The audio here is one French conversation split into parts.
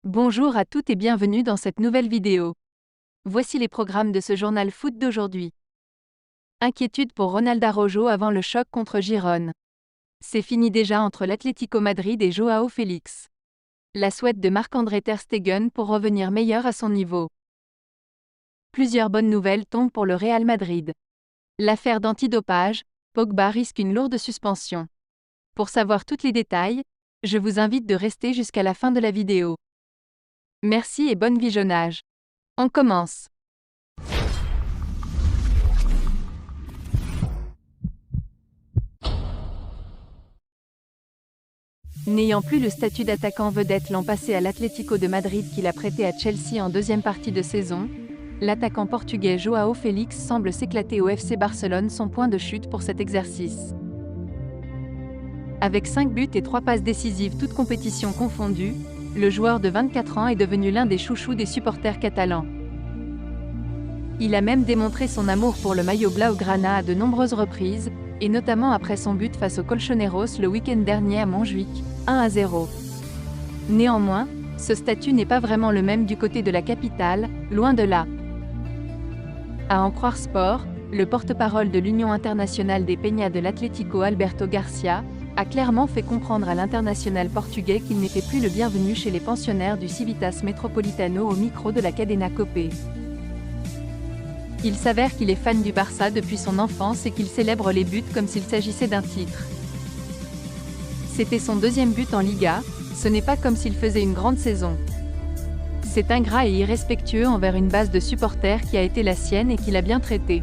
Bonjour à toutes et bienvenue dans cette nouvelle vidéo. Voici les programmes de ce journal foot d'aujourd'hui. Inquiétude pour Ronald Araujo avant le choc contre Girone. C'est fini déjà entre l'Atlético Madrid et Joao Félix. La souhaite de Marc-André ter Stegen pour revenir meilleur à son niveau. Plusieurs bonnes nouvelles tombent pour le Real Madrid. L'affaire d'antidopage, Pogba risque une lourde suspension. Pour savoir tous les détails, je vous invite de rester jusqu'à la fin de la vidéo. Merci et bon visionnage. On commence. N'ayant plus le statut d'attaquant vedette l'an passé à l'Atlético de Madrid qu'il a prêté à Chelsea en deuxième partie de saison, l'attaquant portugais Joao Félix semble s'éclater au FC Barcelone, son point de chute pour cet exercice. Avec 5 buts et 3 passes décisives toutes compétitions confondues, le joueur de 24 ans est devenu l'un des chouchous des supporters catalans. Il a même démontré son amour pour le maillot blaugrana à de nombreuses reprises, et notamment après son but face aux Colchoneros le week-end dernier à Montjuïc, 1-0. Néanmoins, ce statut n'est pas vraiment le même du côté de la capitale, loin de là. À en croire Sport, le porte-parole de l'Union internationale des Peñas de l'Atlético Alberto Garcia, a clairement fait comprendre à l'international portugais qu'il n'était plus le bienvenu chez les pensionnaires du Civitas Metropolitano au micro de la Cadena COPE. Il s'avère qu'il est fan du Barça depuis son enfance et qu'il célèbre les buts comme s'il s'agissait d'un titre. C'était son deuxième but en Liga, ce n'est pas comme s'il faisait une grande saison. C'est ingrat et irrespectueux envers une base de supporters qui a été la sienne et qu'il a bien traité.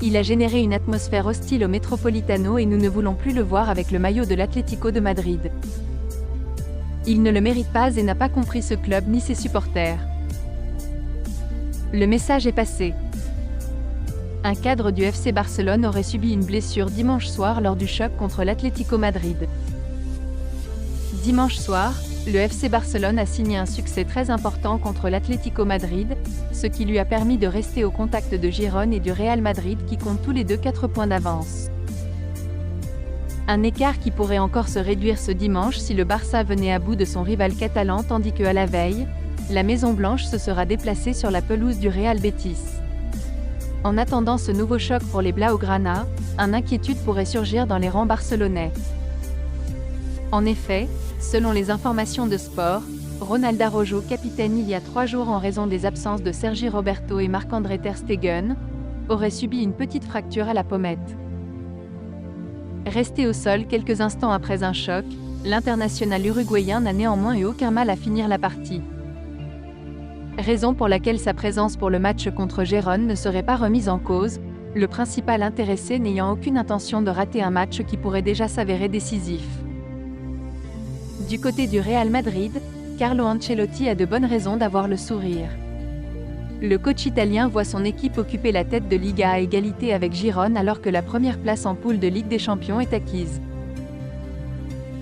Il a généré une atmosphère hostile au Metropolitano et nous ne voulons plus le voir avec le maillot de l'Atlético de Madrid. Il ne le mérite pas et n'a pas compris ce club ni ses supporters. Le message est passé. Un cadre du FC Barcelone aurait subi une blessure dimanche soir lors du choc contre l'Atlético Madrid. Dimanche soir, le FC Barcelone a signé un succès très important contre l'Atlético Madrid, ce qui lui a permis de rester au contact de Girone et du Real Madrid qui comptent tous les deux 4 points d'avance. Un écart qui pourrait encore se réduire ce dimanche si le Barça venait à bout de son rival catalan tandis que à la veille, la Maison Blanche se sera déplacée sur la pelouse du Real Betis. En attendant ce nouveau choc pour les Blaugrana, une inquiétude pourrait surgir dans les rangs barcelonais. En effet, selon les informations de Sport, Ronald Araujo, capitaine il y a 3 jours en raison des absences de Sergi Roberto et Marc-André ter Stegen, aurait subi une petite fracture à la pommette. Resté au sol quelques instants après un choc, l'international uruguayen n'a néanmoins eu aucun mal à finir la partie. Raison pour laquelle sa présence pour le match contre Girone ne serait pas remise en cause, le principal intéressé n'ayant aucune intention de rater un match qui pourrait déjà s'avérer décisif. Du côté du Real Madrid, Carlo Ancelotti a de bonnes raisons d'avoir le sourire. Le coach italien voit son équipe occuper la tête de Liga à égalité avec Girone alors que la première place en poule de Ligue des Champions est acquise.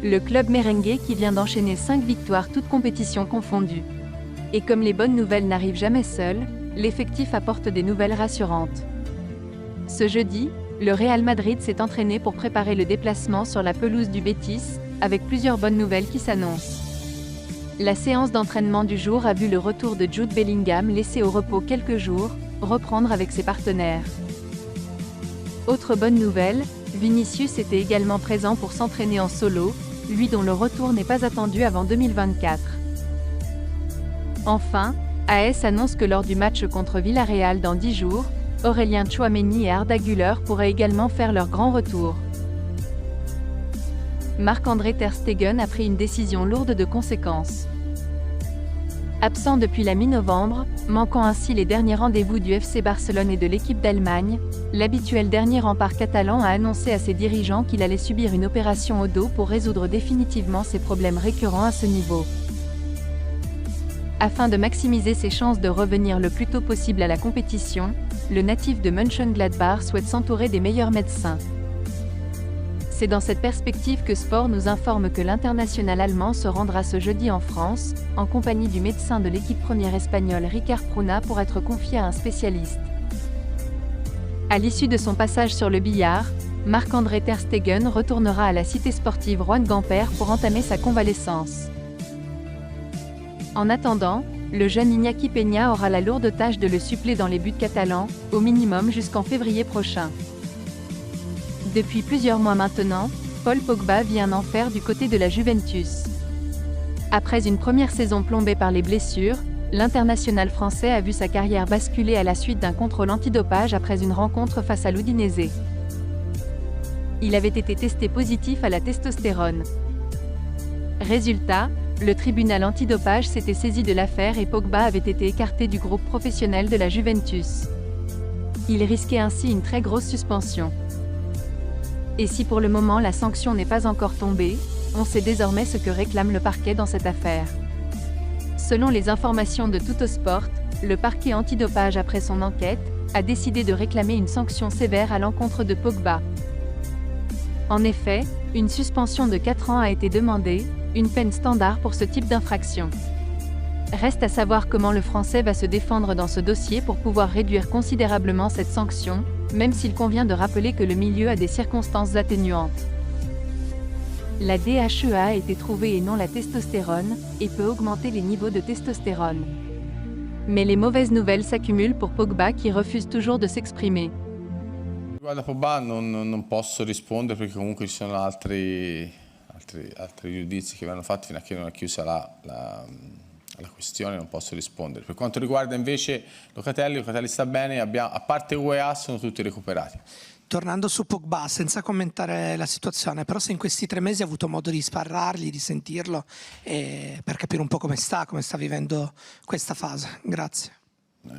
Le club merengue qui vient d'enchaîner 5 victoires toutes compétitions confondues. Et comme les bonnes nouvelles n'arrivent jamais seules, l'effectif apporte des nouvelles rassurantes. Ce jeudi, le Real Madrid s'est entraîné pour préparer le déplacement sur la pelouse du Betis, avec plusieurs bonnes nouvelles qui s'annoncent. La séance d'entraînement du jour a vu le retour de Jude Bellingham laissé au repos quelques jours, reprendre avec ses partenaires. Autre bonne nouvelle, Vinicius était également présent pour s'entraîner en solo, lui dont le retour n'est pas attendu avant 2024. Enfin, AS annonce que lors du match contre Villarreal dans 10 jours, Aurélien Tchouaméni et Arda Güler pourraient également faire leur grand retour. Marc-André ter Stegen a pris une décision lourde de conséquences. Absent depuis la mi-novembre, manquant ainsi les derniers rendez-vous du FC Barcelone et de l'équipe d'Allemagne, l'habituel dernier rempart catalan a annoncé à ses dirigeants qu'il allait subir une opération au dos pour résoudre définitivement ses problèmes récurrents à ce niveau. Afin de maximiser ses chances de revenir le plus tôt possible à la compétition, le natif de Mönchengladbach souhaite s'entourer des meilleurs médecins. C'est dans cette perspective que Sport nous informe que l'international allemand se rendra ce jeudi en France, en compagnie du médecin de l'équipe première espagnole Ricard Pruna pour être confié à un spécialiste. À l'issue de son passage sur le billard, Marc-André ter Stegen retournera à la cité sportive Juan Gamper pour entamer sa convalescence. En attendant, le jeune Iñaki Peña aura la lourde tâche de le suppléer dans les buts catalans, au minimum jusqu'en février prochain. Depuis plusieurs mois maintenant, Paul Pogba vit un enfer du côté de la Juventus. Après une première saison plombée par les blessures, l'international français a vu sa carrière basculer à la suite d'un contrôle antidopage après une rencontre face à l'Udinese. Il avait été testé positif à la testostérone. Résultat, le tribunal antidopage s'était saisi de l'affaire et Pogba avait été écarté du groupe professionnel de la Juventus. Il risquait ainsi une très grosse suspension. Et si pour le moment la sanction n'est pas encore tombée, on sait désormais ce que réclame le parquet dans cette affaire. Selon les informations de Tuttosport, le parquet antidopage après son enquête, a décidé de réclamer une sanction sévère à l'encontre de Pogba. En effet, une suspension de 4 ans a été demandée, une peine standard pour ce type d'infraction. Reste à savoir comment le Français va se défendre dans ce dossier pour pouvoir réduire considérablement cette sanction, même s'il convient de rappeler que le milieu a des circonstances atténuantes. La DHEA a été trouvée et non la testostérone, et peut augmenter les niveaux de testostérone. Mais les mauvaises nouvelles s'accumulent pour Pogba qui refuse toujours de s'exprimer. Riguardo Pogba non posso rispondere perché comunque ci sono altri giudizi che vanno fatti fino a che non è chiusa la questione, non posso rispondere. Per quanto riguarda invece Locatelli sta bene, a parte UEA sono tutti recuperati. Tornando su Pogba, senza commentare la situazione, però se in questi 3 mesi ha avuto modo di sparlargli, di sentirlo, per capire un po' come sta vivendo questa fase. Grazie.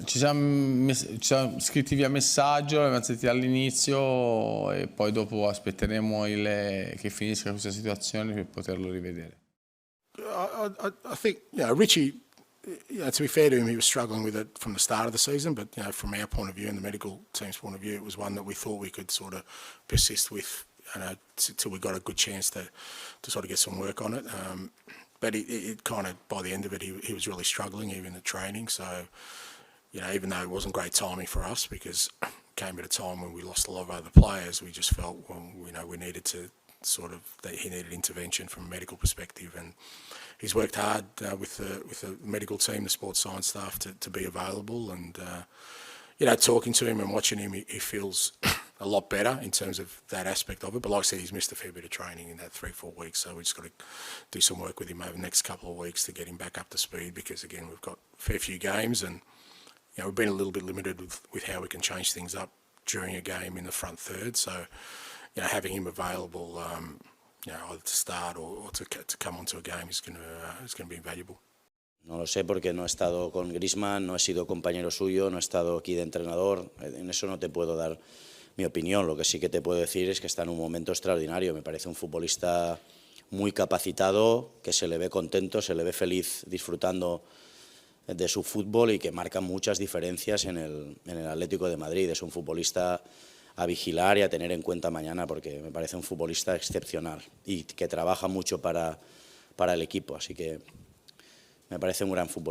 Ci siamo scritti via messaggio, l'abbiamo sentiti all'inizio e poi dopo aspetteremo che finisca questa situazione per poterlo rivedere. I think, Richie, to be fair to him, he was struggling with it from the start of the season, but from our point of view and the medical team's point of view, it was one that we thought we could sort of persist with till we got a good chance to sort of get some work on it. But it kind of, by the end of it, he was really struggling even at training. So, even though it wasn't great timing for us because it came at a time when we lost a lot of other players, we just felt, we needed to he needed intervention from a medical perspective, and he's worked hard with the medical team, the sports science staff, to be available. And talking to him and watching him, he feels a lot better in terms of that aspect of it. But like I said, he's missed a fair bit of training in that 3-4 weeks, so we just got to do some work with him over the next couple of weeks to get him back up to speed. Because again, we've got a fair few games, and we've been a little bit limited with how we can change things up during a game in the front third. So, having him available, either to start or to come onto a game is going to be invaluable. No lo sé porque no he estado con Griezmann, no he sido compañero suyo, no he estado aquí de entrenador. En eso no te puedo dar mi opinión. Lo que sí que te puedo decir es que está en un momento extraordinario. Me parece un futbolista muy capacitado, que se le ve contento, se le ve feliz disfrutando de su fútbol y que marca muchas diferencias en el Atlético de Madrid. Es un futbolista a vigilar y a tener en cuenta mañana porque me parece un futbolista excepcional y que trabaja mucho para el equipo. Así que me parece un gran futbolista.